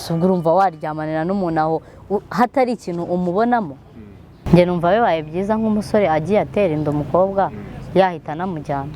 ese ubwo urumva waryamanira n'umuntu aho hatari ikintu umubonamo njye numva bibaye byiza nk'umusore agiye atera inda umukobwa yahita anamujyana.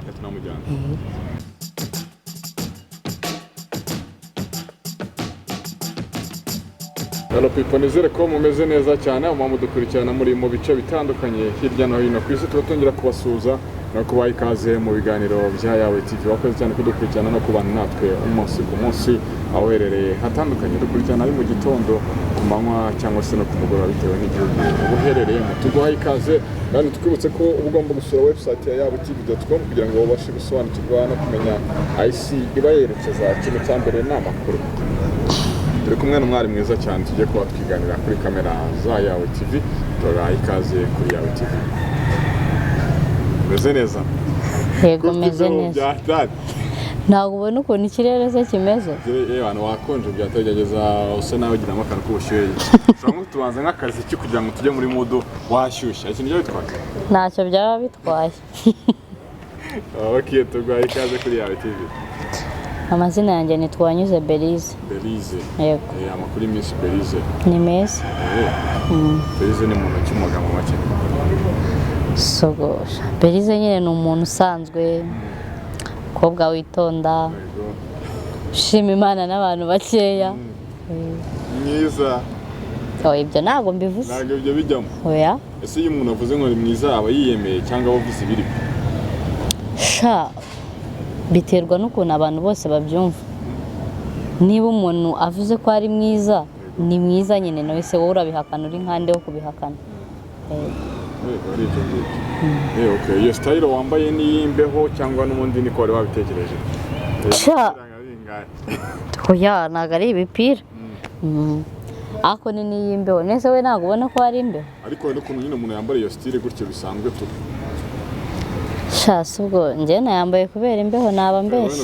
Hello people, nizere ko mumeze neza cyane mudukurikirana muri mu bice bitandukanye hirya no hino ku isi. Turatongera kubasuza no kubaha ikaze mu biganiro bya Yawe TV. Wakoze cyane kudukurikirana no kubana natwe umunsi ku munsi aho uherereye hatandukanye. Dukurikirana ari mu gitondo, ku manywa cyangwa se no ku mugoroba bitewe n'igihugu uherereyemo. Tuguha ikaze kandi twibutse ko ugomba gusura website ya yawetv.com kugira ngo ubashe gusobanukirwa no kumenya IC ibayerekeza kimwe cya mbere n'amakuru. Turi kumwe n'umwari mwiza cyane tujye kuba twiganira kuri kamera za Yawe TV. Tubaha ikaze kuri Yawe TV. Meze neza? Yego meze neza. Ntabwo ubona ukuntu ikirere se kimeze? Abantu wakonje byatagerageza usa nawe ugira amakara k'ubushyuhe. Ushobora tubanza nk'akazi cyo kugira ngo tujye muri mudu washyushya. Ikintu cyo bitwaye? Ntacyo byaba bitwaye. Okay, tuguha ikaze kuri Yawe TV. Amazina yanjye ni Twanyuze Belize. Belize. Yego. Amakuru Miss Belize. Ni meza. Belize ni umuntu cy'umugambo make. Sogosha. Belize nyine ni umuntu usanzwe, umukobwa witonda, ushima Imana n'abantu bakeya. Mwiza. Ibyo ntabwo mbivuze. Ntabwo ibyo bijyamo. Oya. Ese iyo umuntu avuze ngo ni mwiza aba yiyemeye cyangwa avuze ibiri? Sha biterwa n'ukuntu abantu bose babyumva. Niba umuntu avuze ko ari mwiza, ni mwiza nyine nawe se wowe urabihakana uri nkande wo kubihakana. Okay, iyo style wambaye ni imbeho cyangwa n'ubundi niko wari wabitekereje? Sha oya, ntabwo ari ibipira. Ako ni n'iy'imbeho. Nese we ntabwo ubona ko ari imbeho? Ariko hari n'ukuntu nyine umuntu yambara iyo style gutyo bisanzwe tu. Shasi ubwo njye nayambaye kubera imbeho naba mbeshye.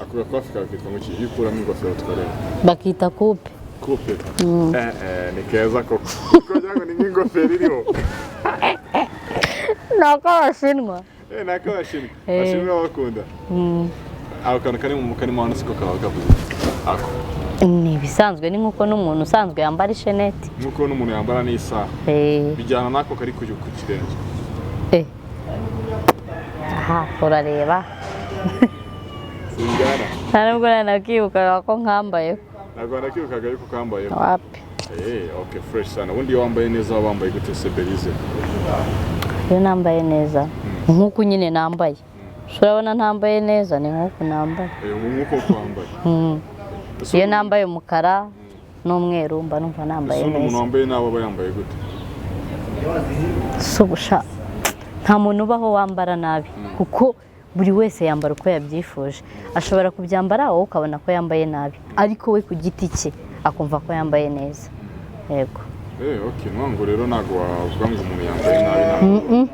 Ako gafika kitwa ngo ki yikuramo ingofero tukareba. Bakita coupe. Coupe. Ni keza koko. Kugira ngo ni nk'ingofero iriho. Nako bashinwa. Nako bashinwa. Bashinwa bakunda. Ako kantu kari mu hantu siko kawa gavuze. Ako. Ni bisanzwe ni nkuko n'umuntu usanzwe yambara isheneti. Nkuko n'umuntu yambara n'isaha. Bijyana nako kari ku kirenge. Urareba. Singana. Ntabwo nakibuka ko nkambaye. Ntabwo nakibukaga yuko kambaye. Wapi. Okay, fresh sana. Ubundi wambaye neza wambaye gute se Belize? Iyo nambaye neza nkuko nyine nambaye. Urabona ntambaye neza ni nkuko nambaye. Nkuko wambaye. Iyo nambaye umukara n'umweru mba numva nambaye neza. Umuntu wambaye nabo yambaye gute? Subusha. Nta muntu ubaho wambara nabi kuko buri wese yambara uko yabyifuje. Ashobora kubyambara wowe ukabona ko yambaye nabi, ariko we ku giti cye akumva ko yambaye neza. Yego. Okay, nwango rero nago wavuga ngo umuntu yambaye nabi.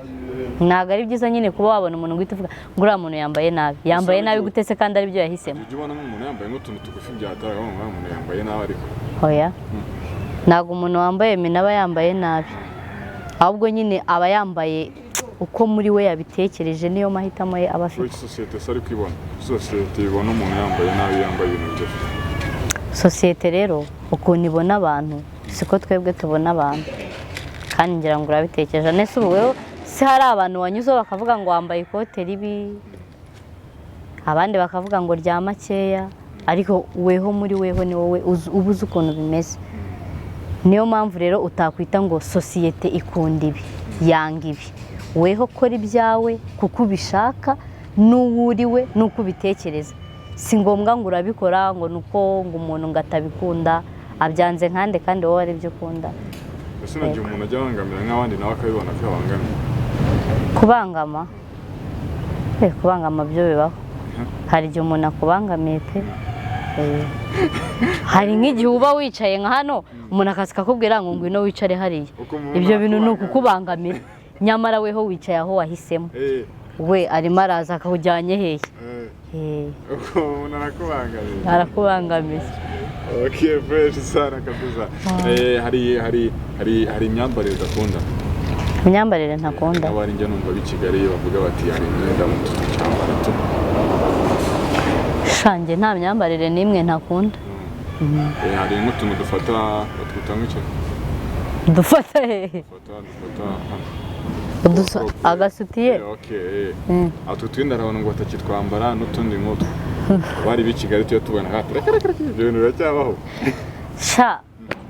Ntabwo ari byiza nyine kuba wabona umuntu ngwite uvuga ngo uriya muntu yambaye nabi. Yambaye nabi gutese kandi ari byo yahisemo. Ujye ubona umuntu yambaye n'utuntu tugufi byataraga umuntu yambaye nabi ariko. Oya. Ntabwo umuntu wambaye minaba yambaye nabi. Ahubwo nyine aba yambaye uko muri we yabitekereje niyo mahitamo ye aba afite. Societe sari kwibona. Societe ibona umuntu yambaye nabi yambaye ibintu bye. Societe rero ukuntu ibona abantu siko twebwe tubona abantu. Kandi ngira ngo urabitekereje nese ubu wewe se hari abantu wanyuzo bakavuga ngo wambaye ikote ribi, abandi bakavuga ngo rya makeya, ariko weho muri weho ni wowe ubuze ukuntu bimeze. Niyo mpamvu rero utakwita ngo societe ikunda ibi yanga ibi. Weho kora ibyawe kuko ubishaka n'uwuriwe nuko ubitekereza. Si ngombwa ngo urabikora ngo nuko ngo umuntu ngatabikunda abyanze nkande kandi wowe ari byo ukunda. Ese nagiye umuntu ajya bangamira nk'abandi nawe akabibona ko yabangamira. Kubangama? Kubangama byo bibaho. Hari igihe umuntu akubangamiye pe. Hari nk'igihe uba wicaye nka hano umuntu akakubwira ngo ngwino wicare hariya. Ibyo bintu ni ukukubangamira. Nyamara weho wicaye aho wahisemo. We arimo araza akawujyanye hehe? Umuntu arakubangamiye. Arakubangamiye. Okay, fresh sana kabisa. Hari imyambarire udakunda? Imyambarire ntakunda. Abari njye numva b'ikigali bavuga bati hari imyenda mu cyambara tu. Shange nta myambarire n'imwe ntakunda. hari nk'utuntu dufata batwita nk'icyo dufata hehe agasutiye atwo twenda arabona ngo batakitwambara n'utundi nk'utwo bari b'i Kigali tuyo tubona hati ibyo bintu biracyabaho sha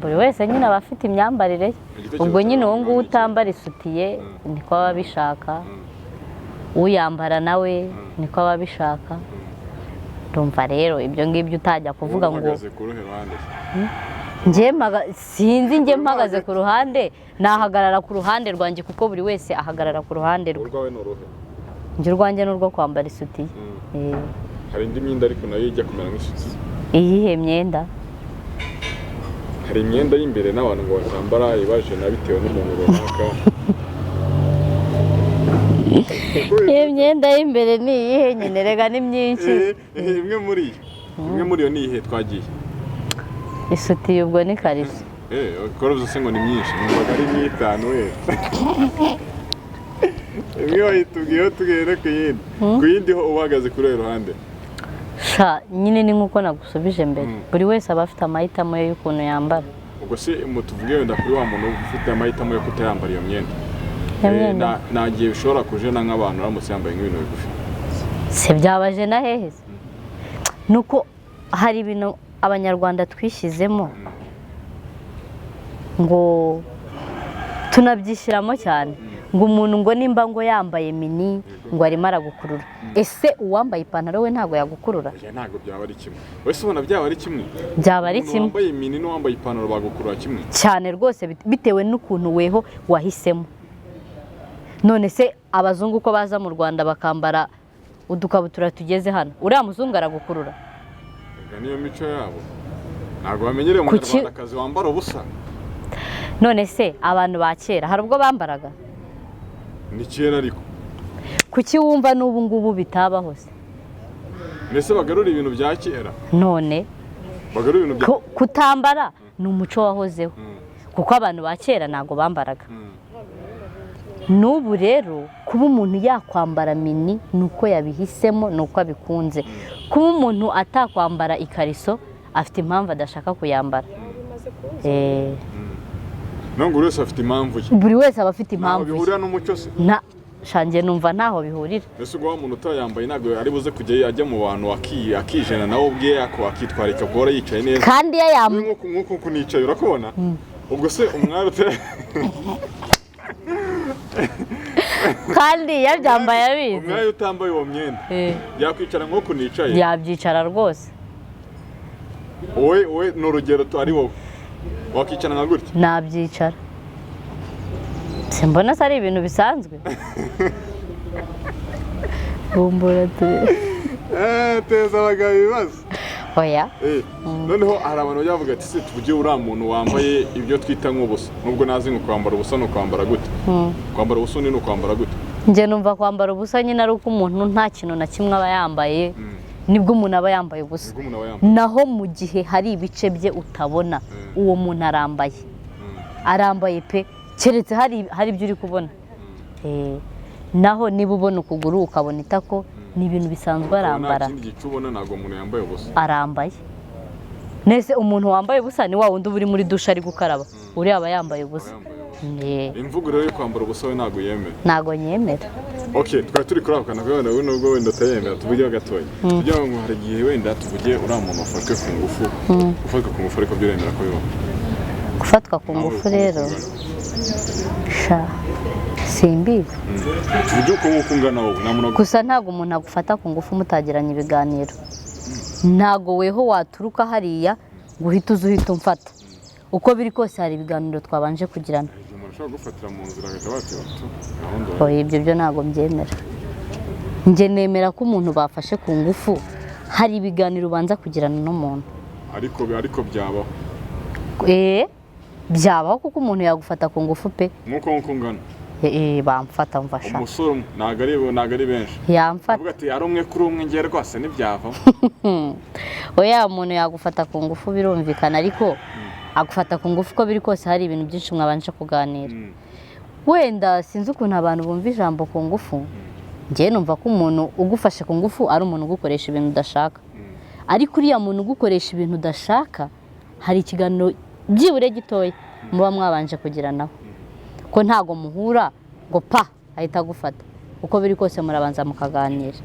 buri wese nyine aba afite imyambarire ubwo nyine uwo nguwo utambara isutiye niko aba abishaka uyambara nawe niko aba abishaka ndumva rero ibyo ngibyo utajya kuvuga ngo sinzi njye mpagaze ku ruhande nahagarara ku ruhande rwanjye kuko buri wese ahagarara ku ruhande rwe njye urwanjye n'urwo kwambara isutiye hari indi myenda ariko nayo ijya kumera nk'isutiye iyihe myenda hari imyenda y'imbere n'abantu ngo batambara ibaje na bitewe n'umuntu runaka iyo myenda y'imbere ni iyihe nyine rega ni myinshi imwe muri yo ni iyihe twagiye isutiye ubwo ni kariso ukora byose ngo ni myinshi numvaga ari nk'itanu we imwe wayitubwiyeho tugere ku yindi ho uhagaze kuri uyu ruhande sha nyine ni nk'uko nagusubije mbere buri wese aba afite amahitamo ye y'ukuntu yambara ubwo se tuvuge wenda kuri wa muntu ufite amahitamo yo kutayambara iyo myenda nta gihe bishobora kujena nk'abantu uramutse yambaye nk'ibintu bigufi se byabaje na hehe nuko hari ibintu abanyarwanda twishyizemo ngo tunabyishyiramo cyane ngo umuntu ngo nimba ngo yambaye mini ngo arimo aragukurura ese uwambaye ipantaro we ntabwo yagukurura ntabwo byaba ari kimwe wese ubona byaba ari kimwe byaba ari kimwe wambaye mini n'uwambaye ipantaro bagukurura kimwe cyane rwose bitewe n'ukuntu weho wahisemo none se abazungu ko baza mu Rwanda bakambara udukabutura tugeze hano uriya muzungu aragukurura niyo mico yabo ntabwo bamenyereye umunyarwandakazi wambara ubusa none se abantu ba kera hari ubwo bambaraga ni kera ariko kuki wumva n'ubu ngubu bitabaho se mbese bagarura ibintu bya kera none bagarura ibintu bya kutambara ni umuco wahozeho kuko abantu ba kera ntabwo bambaraga n'ubu rero kuba umuntu yakwambara mini ni uko yabihisemo ni uko abikunze kuba umuntu atakwambara ikariso afite impamvu adashaka kuyambara buri wese afite impamvu ye buri wese aba afite impamvu ye bihurira n'umuco se shange numva ntaho bihurira mbese ubwo wa muntu utayambaye ntabwo ari buze kujya ajya mu bantu akijana nawe ubwe akitwarika guhora yicaye neza kandi iyo yambaye nk'uko nicaye urakubona ubwo se umwari kandi iyo abyambaye abizi umwari utambaye uwo mwenda yakwicara nk'uko nicaye yabyicara rwose wowe ni urugero ari wowe wakicara nka gutya nabyicara simbona ari ibintu bisanzwe bumbura teza abagabo ibibazo oya noneho hari abantu bajya bavuga ati se tuvuge uriya muntu wambaye ibyo twita nk'ubusa nubwo nazi ngo kwambara ubusa ni ukwambara gute kwambara ubusa ni ukwambara gute njye numva kwambara ubusa nyine ari uko umuntu nta kintu na kimwe aba yambaye nibwo umuntu aba yambaye ubusa naho mu gihe hari ibice bye utabona uwo muntu arambaye pe keretse hari ibyo uri kubona naho niba ubona ukuguru ukabona itako ni ibintu bisanzwe arambara arambaye nese umuntu wambaye ubusa ni wa wundi uba uri muri dushe ari gukaraba uriya aba yambaye ubusa imvugo rero yo kwambara ubusa we ntabwo yemera ntabwo nyemera twari turi kuri ako kantu kubera wowe nubwo wenda utayemera tuvugeho gatoya kugira ngo hari igihe wenda tuvuge uriya muntu wafatwe ku ngufu gufatwa ku ngufu ariko byaremera ko bibaho gufatwa ku ngufu rero simbizi tuvuge uko nk'uko ungana wowe gusa ntabwo umuntu agufata ku ngufu mutagiranye ibiganiro ntabwo weho waturuka hariya ngo uhite uza uhita umfata uko biri kose hari ibiganiro twabanje kugirana ibyo byo ntabwo mbyemera njye nemera ko umuntu bafashe ku ngufu hari ibiganiro ubanza kugirana n'umuntu ariko byabaho byabaho kuko umuntu yagufata ku ngufu pe nk'uko ungana bamfata mfasha umusore ntabwo ari benshi yamfata avuga ati ari umwe kuri umwe ngiye rwose ntibyavamo oya umuntu yagufata ku ngufu birumvikana ariko agufata ku ngufu uko biri kose hari ibintu byinshi mwabanje kuganira wenda sinzi ukuntu abantu bumva ijambo ku ngufu njye numva ko umuntu ugufashe ku ngufu ari umuntu ugukoresha ibintu udashaka ariko uriya muntu ugukoresha ibintu udashaka hari ikiganiro byibure gitoya muba mwabanje kugira nawe ko ntago muhura ngo pa ahita agufata uko biri kose murabanza mukaganira.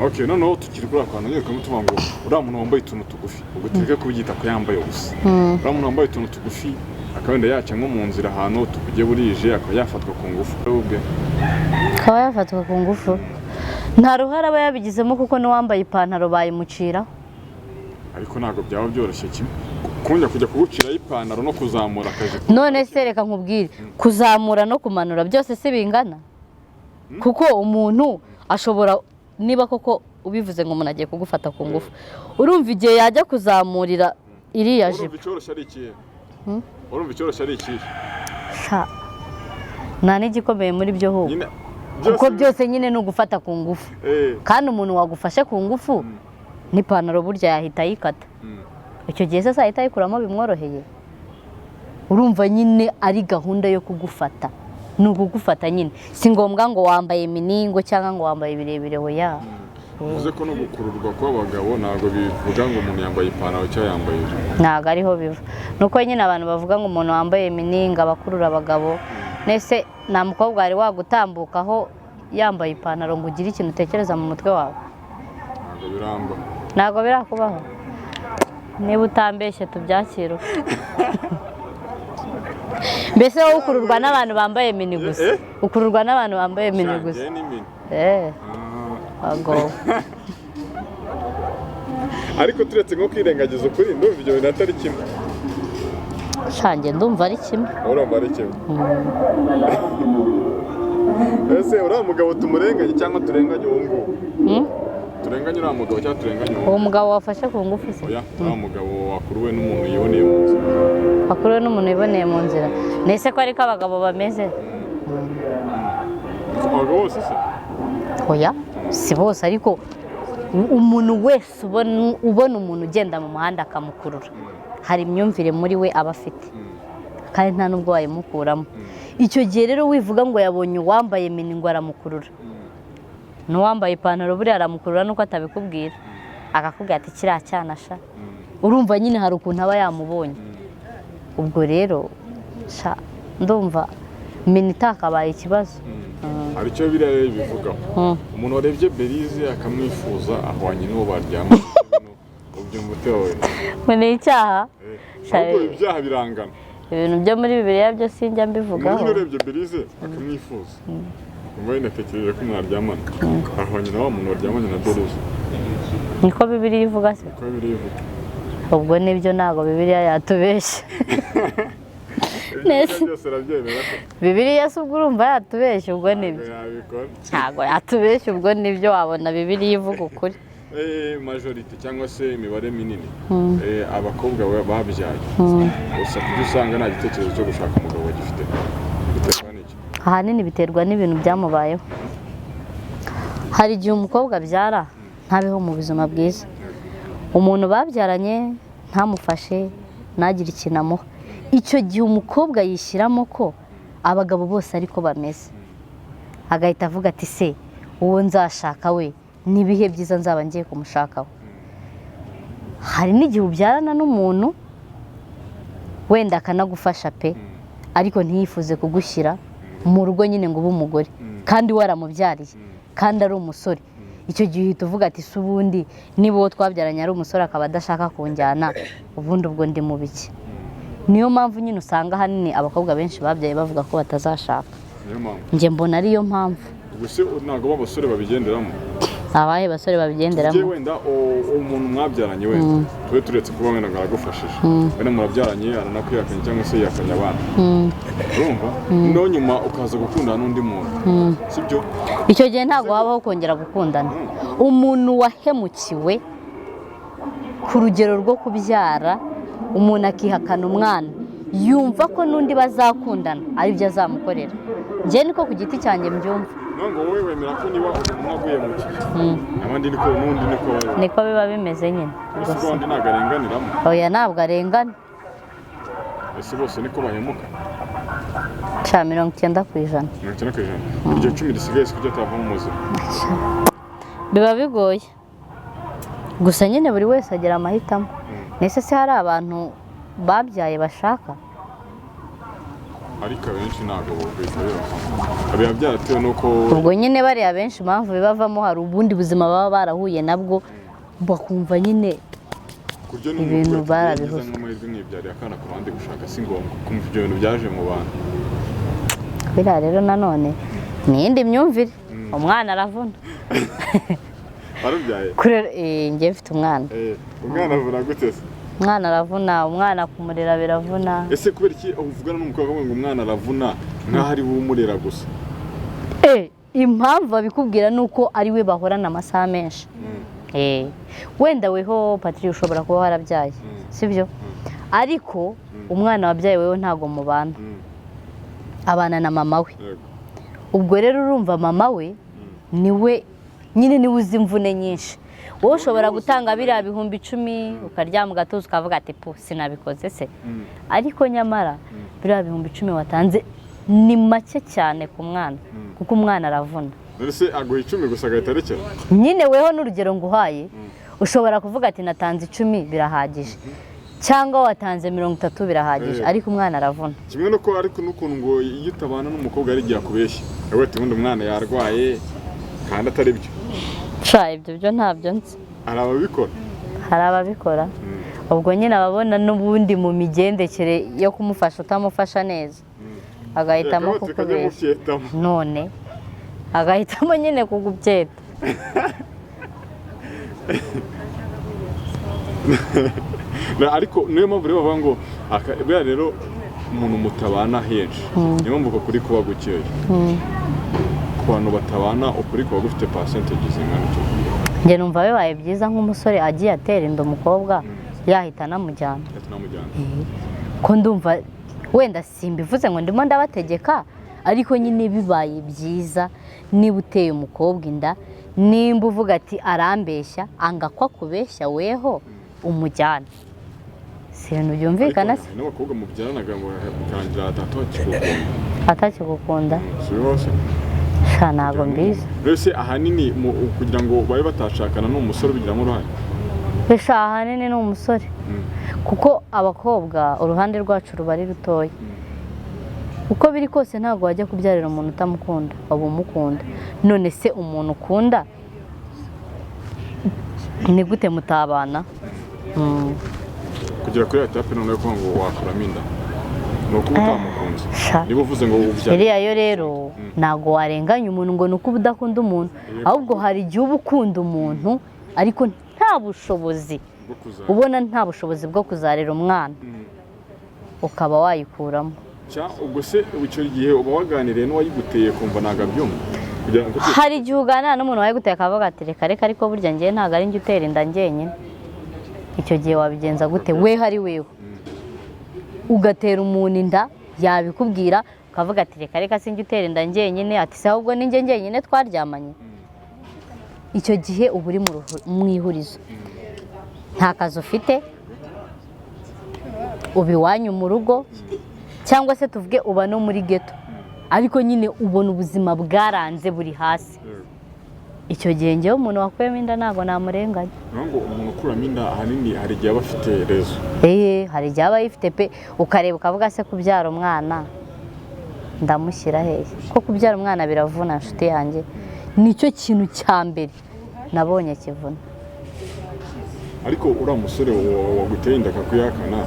Okay, noneho tukiri kuri akantu nyine tuvuga ngo uriya muntu wambaye utuntu tugufi ugutireke kubyita ko yambaye ubusa. Uriya muntu wambaye utuntu tugufi akabenda yaca nko mu nzira ahantu tukugiye burije akaba yafatwa ku ngufu ubwe. Akaba yafatwa ku ngufu nta ruhare aba yabigizemo kuko n'uwambaye ipantaro bayimucira. Ariko ntabwo byaba byoroshye kimwe kunya kujya kugucira ipantaro no kuzamura akaje. None se reka nkubwire kuzamura no kumanura byose si bingana kuko umuntu ashobora niba koko ubivuze ngo umuntu agiye kugufata ku ngufu urumva igihe yajya kuzamurira iriya jipo. Urumva icyoroshye ari ikihe? Nta n'igikomeye muri byo ho kuko byose nyine ni ugufata ku ngufu kandi umuntu wagufashe ku ngufu n'ipantaro burya yahita yikata icyo gihe se ahita ayikuramo bimworoheye. Urumva nyine ari gahunda yo kugufata ni ukugufata nyine si ngombwa ngo wambaye miningo cyangwa ngo wambaye birebire hoya. Uvuze ko no gukururwa kw'abagabo ntabwo bivuga ngo umuntu yambaye ipantaro cyangwa yambaye ntabwo ariho biva nuko nyine abantu bavuga ngo umuntu wambaye mininga abakurura abagabo nese nta mukobwa wari wagutambukaho yambaye ipantaro ngo ugire ikintu utekereza mu mutwe wawe. Ntabwo birakubaho niba utambeshye tubyakira. Mbese wowe ukururwa n'abantu bambaye mini gusa ukururwa n'abantu bambaye mini gusa ariko turetse nko kwirengagiza ukuri ndumva ibyo bintu atari kimwe. Shange ndumva ari kimwe. Urumva ari kimwe. Ese uriya mugabo tumurenganye cyangwa turenganye uwo nguwo? Turenganye uriya mugabo cyangwa turenganye uwo mugabo wafashe ku ngufu se? Oya uriya mugabo wakuruwe n'umuntu yiboneye mu nzira. Wakuruwe n'umuntu yiboneye mu nzira nese ko ariko abagabo bameze? Abagabo bose se? Oya si bose ariko umuntu wese ubona umuntu ugenda mu muhanda akamukurura hari imyumvire muri we aba afite kandi nta nubwo wayimukuramo. Icyo gihe rero wivuga ngo yabonye uwambaye mini ngo aramukurura n'uwambaye ipantaro buriya aramukurura nuko atabikubwira akakubwira ati kiriya cyanasha. Urumva nyine hari ukuntu aba yamubonye ubwo rero ndumva mini itakabaye ikibazo. Hari icyo biriya bivugaho umuntu warebye Belize akamwifuza ahwanye n'uwo baryamanye ubyumva utewe ni icyaha. Ahubwo ibyaha birangana. Ibintu byo muri Bibiliya byo sinjya mbivugaho. Umuntu urebye Belize akamwifuza ngo yinatekereje ko mwaryamana ahwanye na wa muntu waryamanye na Belize. Niko Bibiliya ivuga se? Niko Bibiliya ivuga. Ubwo nibyo ntago Bibiliya yatubeshya. Bibiliya se ubwo urumva yatubeshya ubwo nibyo ntago yatubeshya ubwo nibyo wabona Bibiliya ivuga ukuri. Majorite cyangwa se imibare minini abakobwa babyaye gusa kubyo usanga nta gitekerezo cyo gushaka umugabo bagifite biterwa n'iki? Ahanini biterwa n'ibintu byamubayeho. Hari igihe umukobwa abyara ntabeho mu buzima bwiza umuntu babyaranye ntamufashe ntagire ikintu amuha icyo gihe umukobwa yishyiramo ko abagabo bose ariko bameze agahita avuga ati se uwo nzashaka we nibihe byiza nzaba ngiye kumushakaho. Hari n'igihe ubyarana n'umuntu wenda akanagufasha pe ariko ntiyifuze kugushyira mu rugo nyine ngo ube umugore kandi waramubyariye kandi ari umusore. Icyo gihe uhita uvuga ati se ubundi niba uwo twabyaranye ari umusore akaba adashaka kunjyana ubundi ubwo ndi mu biki. Niyo mpamvu nyine usanga ahanini abakobwa benshi babyaye bavuga ko batazashaka. Njye mbona ariyo mpamvu. Gusa ntabwo abasore babigenderamo. Abahe basore babigenderamo? Wenda umuntu mwabyaranye wenda tube turetse kuba wenda aragufashije wenda murabyaranye aranakwihakanye cyangwa se yihakanye abana urumva no nyuma ukaza gukundana n'undi muntu sibyo? Icyo gihe ntabwo wabaho kongera gukundana. Umuntu wahemukiwe ku rugero rwo kubyara umuntu akihakana umwana yumva ko n'undi bazakundana ari byo azamukorera. Njye niko ku giti cyanjye mbyumva. Ngo wowe wemera ko niba umuntu aguhemukiye abandi n'undi niko biba bimeze nyine. Ese ubundi ntabwo arenganiramo? Oya ntabwo arengana. Ese bose niko bahemuka? 90%. 90%? Iryo 10 risigaye kujya tavamo muzima biba bigoye. gusa nyine buri wese agira amahitamo nese se hari abantu babyaye bashaka ariko abenshi ntabwo bumvise biba byaratewe nuko ubwo nyine bariya benshi impamvu bibavamo hari ubundi buzima baba barahuye nabwo bakumva nyine ibintu barabihuza nk'amahirwe nk'ibyariye akana ku ruhande gushaka si ngombwa kumva ibyo bintu byaje mu bantu biriya rero nanone ni iyindi myumvire umwana aravuna warabyaye njye mfite umwana umwana avuna gute se umwana aravuna umwana kumurera biravuna ese kubera iki uvugana n'umukobwa ngo umwana aravuna nk'aho ari we umurera gusa impamvu babikubwira ni uko ari we bahorana amasaha menshi wenda weho Patrick ushobora kuba warabyaye sibyo ariko umwana wabyaye wewe ntago mubana abana na mama we ubwo rero urumva mama we niwe nyine niwe uzi imvune nyinshi wowe ushobora gutanga biriya bihumbi 10 ukaryama ugatuza ukavuga ati pu sinabikoze se ariko nyamara biriya bihumbi 10 watanze ni make cyane ku mwana kuko umwana aravuna ese aguha 10 gusa agahita arekera nyine weho n'urugero nguhaye ushobora kuvuga ati natanze 10 birahagije cyangwa watanze 30 birahagije ariko umwana aravuna kimwe no ko ariko n'ukuntu ngo iyo utabana n'umukobwa ari giye kubeshya wowe ati ubundi umwana yarwaye kandi atari byo ibyo byo ntabyo nzi hari ababikora ubwo nyine ababona n'ubundi mu migendekere yo kumufasha utamufasha neza agahitamo kukubeshya none agahitamo nyine kugubyeta ariko niyo mpamvu rero bavuga ngo buriya rero umuntu mutabana henshi niyo mpamvu kuri kuba gukeya ku bantu batabana ukuri kuba gufite percentage zingana icyo njye numva bibaye byiza nk'umusore agiye atera inda umukobwa yahita anamujyana ko ndumva wenda simbivuze ngo ndimo ndabategeka ariko nyine bibaye byiza niba uteye umukobwa inda nimba uvuga ati arambeshya anga ko akubeshya weho umujyana si ibintu byumvikana se n'abakobwa mubyaranaga mukangira atakigukunda ntabwo mbizi mbese ahanini kugira ngo babe batashakana n'umusore ubigiramo uruhare mbese ahanini ni umusore kuko abakobwa uruhande rwacu ruba ari rutoya uko biri kose ntabwo wajya kubyarira umuntu utamukunda waba umukunda none se umuntu ukunda ni gute mutabana kugera kuri etape none yo ngo wakuramo inda ni uko utamukunze niba uvuze ngo ubyare iriya yo rero ntabwo warenganya umuntu ngo ni uko uba udakunda umuntu ahubwo hari igihe uba ukunda umuntu ariko nta bushobozi ubona nta bushobozi bwo kuzarera umwana ukaba wayikuramo ubwo se icyo gihe uba waganiriye n'uwayiguteye kumva ntabwo abyumva hari igihe uganira n'umuntu wayiguteye akavuga ati reka ariko burya ngewe ntabwo ari njye utera inda njyenyine icyo gihe wabigenza gute we hari wewe ugatera umuntu inda yabikubwira ukavuga ati reka sinjye utera inda njyenyine ati se ahubwo ni njye njyenyine twaryamanye icyo gihe uba uri mu ihurizo nta kazi ufite uba iwanyu mu rugo cyangwa se tuvuge uba no muri geto ariko nyine ubona ubuzima bwaranze buri hasi icyo gihe ngewe umuntu wakuyemo inda ntabwo namurenganya ngo umuntu ukuramo inda ahanini hari igihe aba afite rezo hari igihe aba ayifite pe ukareba ukavuga se kubyara umwana ndamushyira hehe ko kubyara umwana biravuna nshuti yanjye nicyo kintu cya mbere nabonye kivuna ariko uriya musore waguteye inda akakuyakana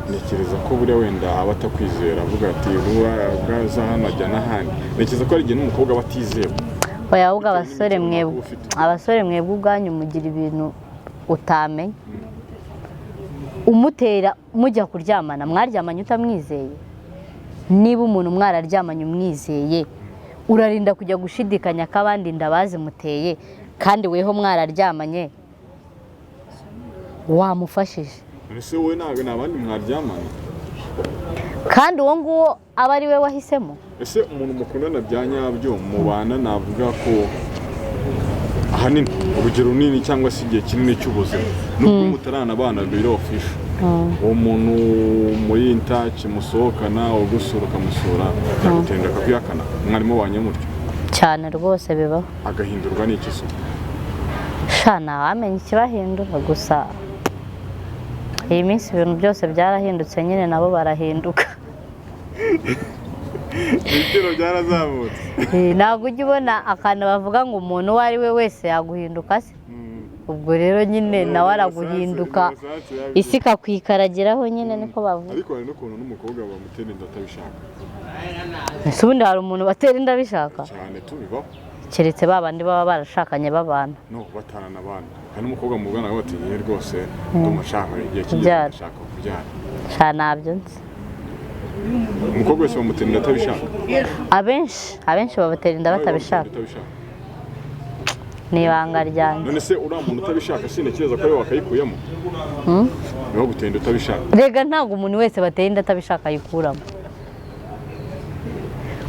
ntekereza ko buriya wenda aba atakwizera avuga ati bwaza hano ajya n'ahandi ntekereza ko hari igihe n'umukobwa aba atizera ahubwo abasore mwebwe ubwanyu mugira ibintu utamenya umutera mujya kuryamana mwaryamanye utamwizeye niba umuntu mwararyamanye umwizeye urarinda kujya gushidikanya ko abandi inda bazimuteye kandi weho mwararyamanye wamufashije ese wowe ntabwo n'abandi mwaryamanye kandi uwo nguwo aba ari we wahisemo ese umuntu mukundana bya nyabyo mubana navuga ko ahanini urugero runini cyangwa se igihe kinini cy'ubuzima nubwo mutarana abana biri ofisho uwo muntu muri intaci musohokana ugusura ukamusura akagutenda akakuyakana mwarimu wanyamutyo cyane rwose bibaho agahindurwa n'iki se shana wamenye ikibahindura gusa iyi minsi ibintu byose byarahindutse nyine nabo barahinduka ibiciro byarazamutse ntabwo ujya ubona akantu bavuga ngo umuntu uwo ari we wese yaguhinduka se ubwo rero nyine nawe araguhinduka isi ikakwikaragira nyine niko bavuga ariko hari n'ukuntu n'umukobwa bamutera inda atabishaka ese ubundi hari umuntu batera inda abishaka cyane tubibaho keretse babandi baba barashakanye babana no batanana abana hari n'umukobwa mu bwana bati ye rwose ndumushaka igihe kigeze ashaka kubyara sha nabyo nzi umukobwa wese bamutera inda atabishaka abenshi babatera inda batabishaka ni ibanga ryanjye none se uriya muntu utabishaka sintekereza ko ariwe wakayikuyemo niho gutera inda utabishaka rega ntabwo umuntu wese batera inda atabishaka ayikuramo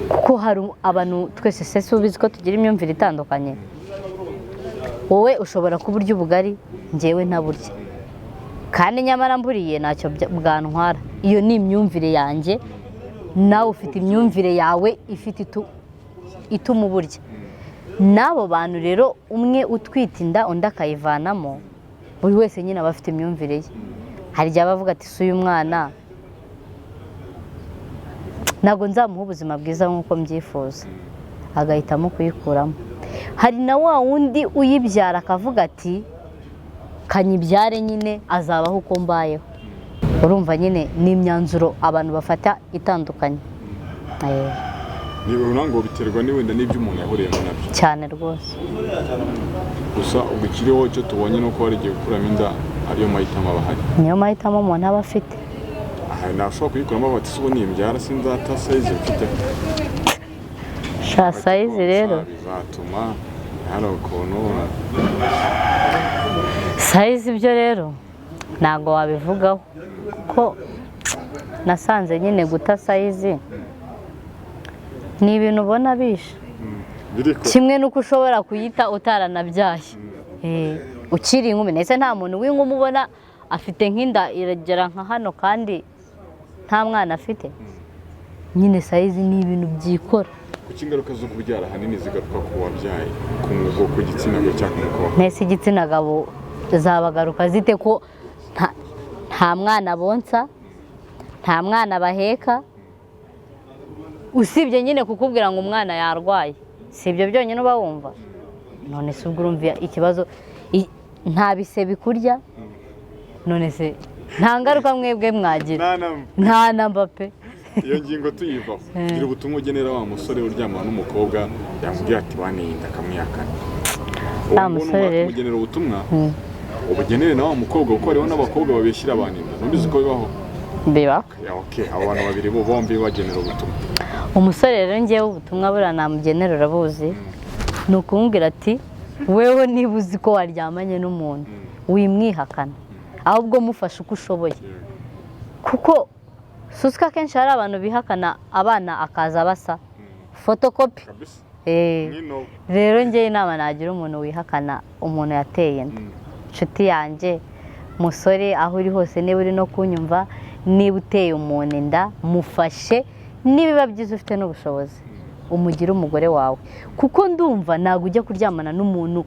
kuko hari abantu twese se ubizi ko tugira imyumvire itandukanye wowe ushobora kuba urya ubugari njyewe ntaburya kandi nyamara mburiye ntacyo bwantwara iyo ni imyumvire yanjye nawe ufite imyumvire yawe ifite ituma uburya n'abo bantu rero umwe utwita inda undi akayivanamo buri wese nyine aba afite imyumvire ye hari igihe abavuga ati si uyu mwana ntabwo nzamuha ubuzima bwiza nk'uko mbyifuza agahitamo kuyikuramo hari na wa wundi uyibyara akavuga ati kanyibyare nyine azabaho uko mbayeho urumva nyine ni imyanzuro abantu bafata itandukanye niba ngo biterwa n'ibindi n'ibyo umuntu yahuriyemo nabyo cyane rwose gusa ubwo ikiriho cyo tubonye nuko hari igihe gukuramo inda ariyo mahitamo aba ahari niyo mahitamo umuntu aba afite ntashobora kuyikuramo bati se ubu nimbyara sinzata sayizi mfite sha sayizi rero bizatuma hari ukuntu sayizi ibyo rero ntabwo wabivugaho ko nasanze nyine guta sayizi ni ibintu ubona bishe kimwe n'uko ushobora kuyita utaranabyaye ukiri inkumi ndetse nta muntu w'inkumi ubona afite nk'inda iragera nka hano kandi nta mwana afite nyine sayizi ni ibintu byikora kuko ingaruka zo kubyara ahanini zigaruka ku wabyaye ku gitsina gabo cyangwa umukobwa mbese igitsina gabo zabagaruka zite ko nta mwana bonsa nta mwana baheka usibye nyine kukubwira ngo umwana yarwaye si ibyo byonyine uba wumva none se ubwo urumva ikibazo nta bise bikurya none se nta ngaruka mwebwe mwagira nta namba pe iyo ngingo tuyivaho gira ubutumwa ugenera wa musore uryamana n'umukobwa yamubwira ati waneyinda akamwihakana wa musore rero umugenera ubutumwa ubugenere na wa mukobwa kuko hariho n'abakobwa babeshyira abantu inda ntubizi ko bibaho bibaho abo bantu babiri bombi bagenera ubutumwa umusore rero ngewe ubutumwa buriya namugenera urabuzi ni ukumubwira ati wewe niba uzi ko waryamanye n'umuntu wimwihakana ahubwo mufashe uko ushoboye kuko susika kenshi hari abantu bihakana abana akaza basa fotokopi rero ngewe inama nagira umuntu wihakana umuntu yateye inda inshuti yanjye musore aho uri hose niba uri no kunyumva niba uteye umuntu inda mufashe nibiba byiza ufite n'ubushobozi umugire umugore wawe kuko ndumva ntabwo ujya kuryamana n'umuntu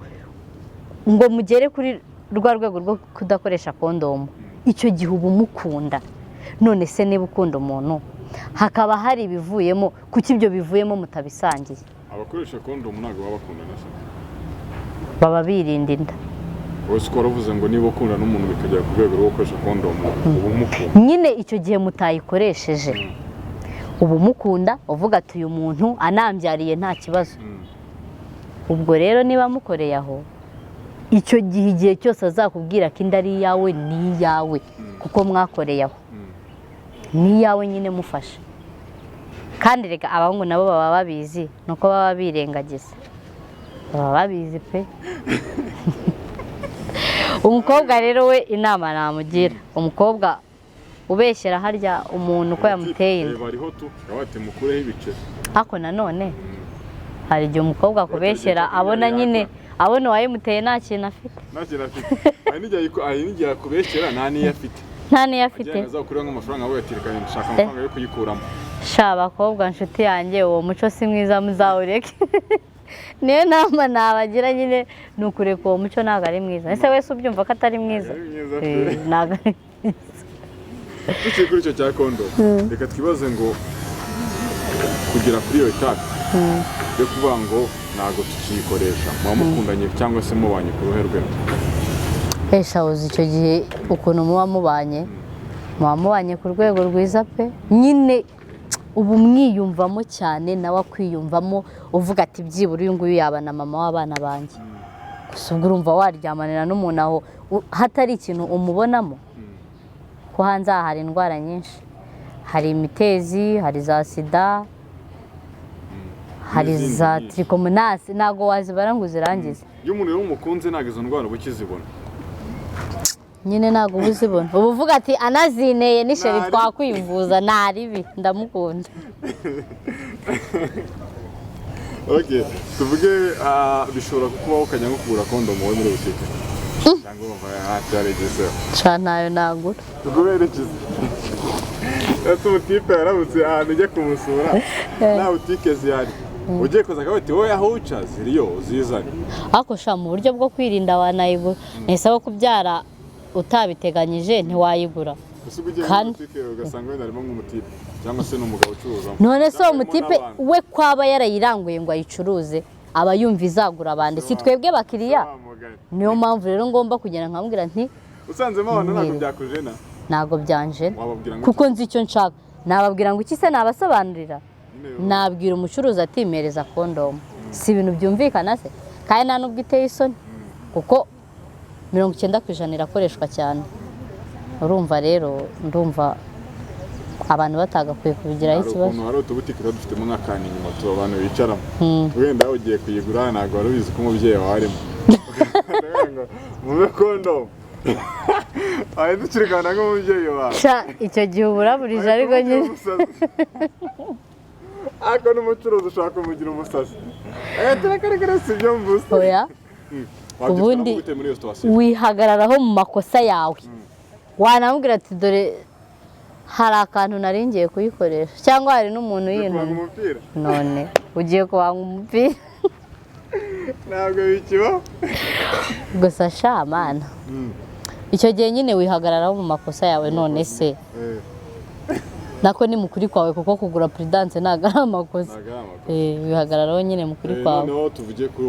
ngo mugere kuri rwa rwego rwo kudakoresha kondomu icyo gihe uba umukunda none se niba ukunda umuntu hakaba hari ibivuyemo kuko ibyo bivuyemo mutabisangiye abakoresha kondomu ntabwo baba bakundana se baba birinda inda wese uko waravuze ngo niba ukunda n'umuntu bikagera ku rwego rwo gukoresha kondomu uba umukunda nyine icyo gihe mutayikoresheje uba umukunda uvuga ati uyu muntu anambyariye nta kibazo ubwo rero niba mukoreye aho icyo gihe igihe cyose azakubwira ko inda ari iyawe ni iyawe kuko mwakoreye aho ni iyawe nyine mufashe kandi reka abahungu nabo baba babizi nuko baba birengagiza baba babizi pe umukobwa rero we inama namugira umukobwa ubeshyera harya umuntu uko yamuteye inda ariko nanone hari igihe umukobwa akubeshyera abona nyine abona uwayimuteye nta kintu afite hari n'igihe akubeshyera nta n'iyo afite nta n'iyo afite azakuriho nk'amafaranga avuga ati reka nshaka amafaranga yo kuyikuramo sha abakobwa nshuti yanjye uwo muco si mwiza muzawureke niyo nama nabagira nyine ni ukureka uwo muco ntabwo ari mwiza ese wese ubyumva ko atari mwiza ntabwo ari tukiri kuri icyo cya kondomu reka twibaze ngo kugera kuri iyo etape yo kuvuga ngo ntabwo tukiyikoresha muba mukundanye cyangwa se mubanye ku ruhe rwe uzi icyo gihe ukuntu muba mubanye ku rwego rwiza pe nyine ubu mwiyumvamo cyane nawe akwiyumvamo uvuga ati byibura uyu nguyu yaba na mama w'abana banjye gusa ubwo urumva waryamanira n'umuntu aho hatari ikintu umubonamo ko hanze aha hari indwara nyinshi hari imitezi hari za sida hari za trikomonasi ntabwo wazibara ngo uzirangize iyo umuntu rero umukunze ntabwo izo ndwara uba ukizibona nyine ntabwo uba uzibona uba uvuga ati anazineye n'isheri twakwivuza ntaribi ndamukunda tuvuge bishobora kukubaho ukajya nko kugura kondomu wowe muri butike cyangwa wumva hafi yaregezeho ntayo nagura tuguherekeze ese umutipe yaramutse ahantu ujya kumusura nta butike zihari ugiye kuza akabati wowe aho uca ziriyo uzizane ariko sha mu buryo bwo kwirinda wanayigura ntisaba kubyara utabiteganyije ntiwayigura kandi ugasanga wenda harimo nk'umutipe cyangwa se n'umugabo ucuruza none se uwo mutipe we kwaba yarayiranguye ngo ayicuruze aba yumva izagura abandi si twebwe bakiriya niyo mpamvu rero ngomba kugenda nkamubwira nti usanzemo abantu ntabwo byakujena ntabwo byanje kuko nzi icyo nshaka nababwira ngo iki se nabasobanurira nabwira umucuruzi ati mpereza kondomu si ibintu byumvikana se kandi nta nubwo iteye isoni kuko 90% irakoreshwa cyane urumva rero ndumva abantu batagakwiye kubigiraho ikibazo hari utubutike tuba dufitemo nk'akantu inyuma tuba abantu bicaramo wenda ugiye kuyigura ntabwo wari ubizi ko umubyeyi wawe arimo mube kondomu ahita ukirikana nk'umubyeyi wawe icyo gihe ubura burije ariko nyine ariko n'umucuruzi ushaka kumugira umusazi turakaragara si ibyo mvuze oya ubundi wihagararaho mu makosa yawe wanamubwira ati dore hari akantu nari ngiye kuyikoresha cyangwa hari n'umuntu yintumye none ugiye kuhanga umupira ntabwo bikibaho gusa sha mana icyo gihe nyine wihagararaho mu makosa yawe none se nako ni mukuri kwawe kuko kugura prudence ntago ari amakosa wihagararaho nyine mukuri kwawe noneho tuvuge kuri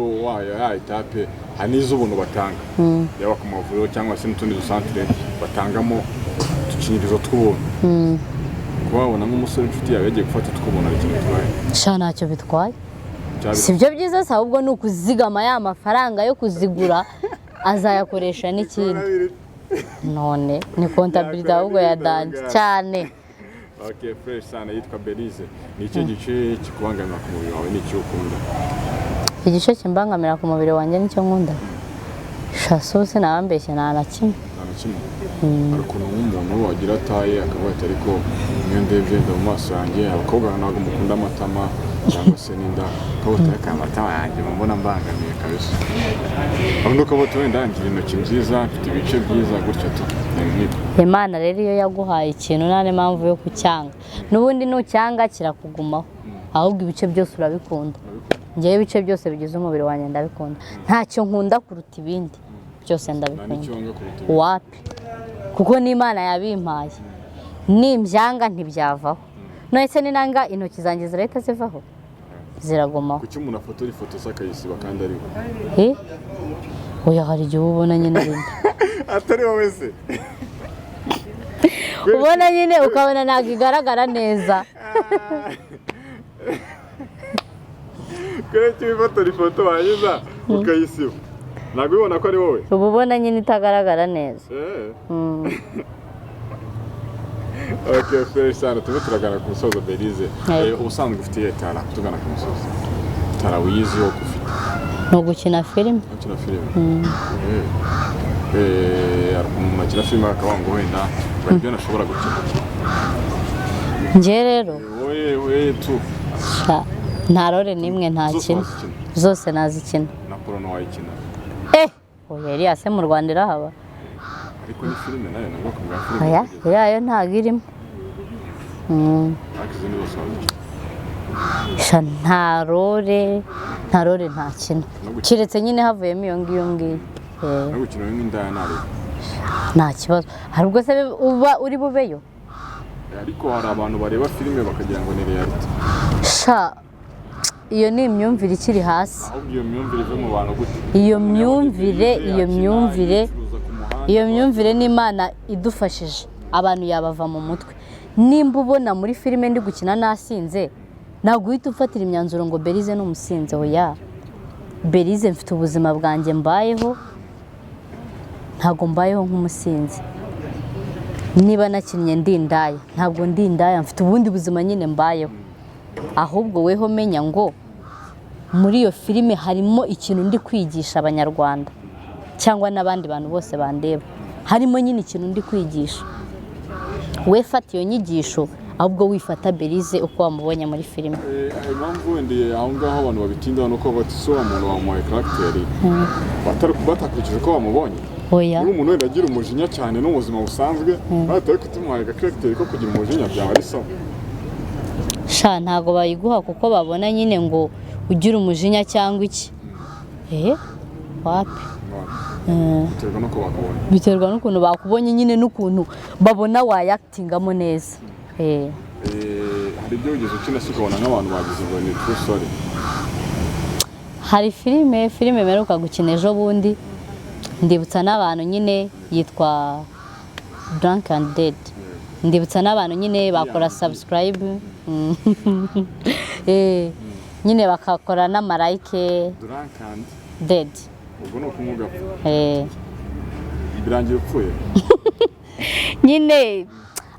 ya etape hari n'iz'ubuntu batanga yaba ku mavuriro cyangwa se n'utundi dusantere batangamo udukinyirizo tw'ubuntu kuba wabona nk'umusore inshuti yawe yagiye gufata tw'ubuntu ari ikintu bitwaye sha ntacyo bitwaye si byo byiza se ahubwo ni ukuzigama ya mafaranga yo kuzigura azayakoresha n'ikindi none ni kontabilite ahubwo ya danje cyane Okay, fresh sana yitwa Belize. Ni icyo gice kikubangamira ku mubiri wawe n'icyo ukunda? Igice kimbangamira ku mubiri wanjye n'icyo nkunda? Shaso sinabambeshye nta na kimwe. Nta na kimwe. Ariko n'umuntu wagira taye akaba ariko iyo ndebye mu maso yanjye abakobwa ntabwo mukunda amatama cyangwa se n'inda kabutare kamatama yanjye mbona mbangamiye kabisa. Ahubwo kabutare ndangira intoki nziza mfite ibice byiza gutyo tu. Imana rero iyo yaguhaye ikintu nta n'impamvu yo kucyanga n'ubundi nucyanga kirakugumaho ahubwo ibice byose urabikunda ngewe ibice byose bigize umubiri wanjye ndabikunda ntacyo nkunda kuruta ibindi byose ndabikunda wapi kuko n'Imana yabimpaye nimbyanga ntibyavaho none se ninanga intoki zanjye zirahita zivaho ziragumaho kuki umuntu afotora ifoto se akayisiba kandi ari oya hari igihe ubona nyine ari atari wowe se ubona nyine ukabona ntabwo igaragara neza keretse wifotora ifoto wayiza ukayisiba ntabwo ubibona ko ari wowe uba ubona nyine itagaragara neza Okay, fresh sana tuba turagana ku musozo Belize ubusanzwe ufite tara tugana ku musozo tara wiyizi wo gufite no gukina filime gukina filime umuntu akina filime akaba ngo wenda ibyo nashobora gukina njye rero wowe tu nta role n'imwe ntakina zose nazikina na porno wayikina oya iriya se mu Rwanda irahaba ariko ni filime nayo nabwo kumva filime yayo ntabwo irimo nta role nta kintu kiretse nyine havuyemo iyo ngiyo no gukina nk'indaya nari nta kibazo hari ubwo se uba uri bubeyo ariko hari abantu bareba filime bakagira ngo ni reality iyo ni imyumvire ikiri hasi ahubwo iyo myumvire ive mu bantu gute iyo myumvire n'Imana idufashije abantu yabava mu mutwe nimba ubona muri filime ndi gukina nasinze ntabwo uhita ufatira imyanzuro ngo Berize n'umusinze oya Berize mfite ubuzima bwanjye mbayeho ntabwo mbayeho nk'umusinzi niba nakinnye ndi indaya ntabwo ndi indaya mfite ubundi buzima nyine mbayeho ahubwo weho menya ngo muri iyo filime harimo ikintu ndi kwigisha abanyarwanda cyangwa n'abandi bantu bose bandeba harimo nyine ikintu ndi kwigisha we fata iyo nyigisho ahubwo wifata Berize uko wamubonye muri filime impamvu wendeye aho ngaho abantu babitinda nuko batisoba umuntu wamuhaye karagiteri batakurikije ko bamubonye oya umuntu wenda agira umujinya cyane n'ubuzima busanzwe batari kutumuhaye karagiteri ko kugira umujinya byaba ari sawa ntago bayiguha kuko babona nyine ngo ugira umujinya cyangwa iki wapi biterwa n'ukuntu bakubonye nyine n'ukuntu babona wayakitingamo neza hari ibyo wigeze ukina se ukabona nk'abantu bagize ngo ni true story hari filime meruka gukina ejo bundi ndibutsa n'abantu nyine yitwa Drunk and Dead ndibutsa n'abantu nyine bakora subscribe nyine bakakora n'amarayike Drunk and Dead ubwo ni ukumuga birangira upfuye nyine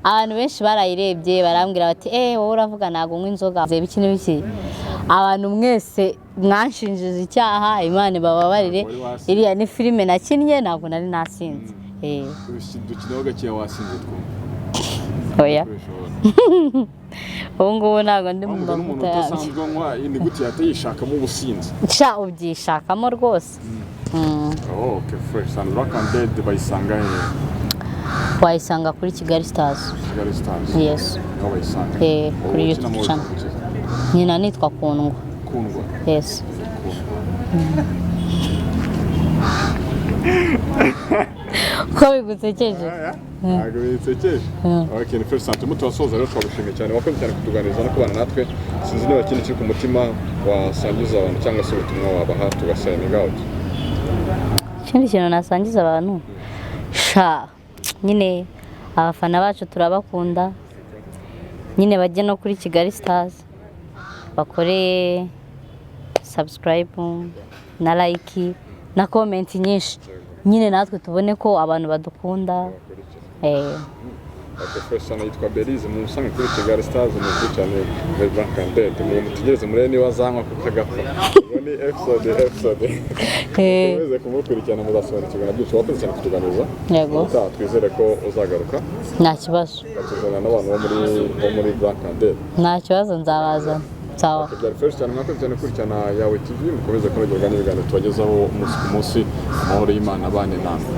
abantu benshi barayirebye barambwira bati wowe uravuga ntabwo unywa inzoga biki n'ibiki abantu mwese mwanshinjije icyaha Imana bababarire iriya ni filime nakinnye ntabwo nari nasinze dukinaho gakeya wasinze oya ubu ngubu ntabwo ndi mu mavuta yabyo ni gute yahita yishakamo ubusinzi ubyishakamo rwose okay fresh and Drunk and Dead bayisanga wayisanga kuri Kigali Stars yes aho bayisanga kuri YouTube channel nyina nitwa Kundwa yes ko bigutekeje ntabwo bigutekeje okay ni first time turasoza rero twagushimiye cyane wakoze cyane kutuganiriza no kubana natwe sinzi niba kindi kiri ku mutima wasangiza abantu cyangwa se ubutumwa wabaha tugasigning out ikindi kintu nasangiza abantu nyine abafana bacu turabakunda nyine bajye no kuri Kigali Stars bakore subscribe na like na comment nyinshi nyine natwe tubone ko abantu badukunda Professional yitwa Berize mu musange kuri Kigali Stars mu cyane Drunk and Dead mu mutigeze muri ni wazanwa kukagapfa ni episode tweze kumukurikirana muzasobanukirwa byinshi wakoze cyane kutuganiriza yego twizere ko uzagaruka nta kibazo tuzana n'abantu bo muri Drunk and Dead nta kibazo nzabazana sawa byari first cyane mwakoze cyane kurikirana yawe TV mukomeze kunogerwa n'ibiganiro tubagezaho umunsi ku munsi amahoro y'Imana abane namwe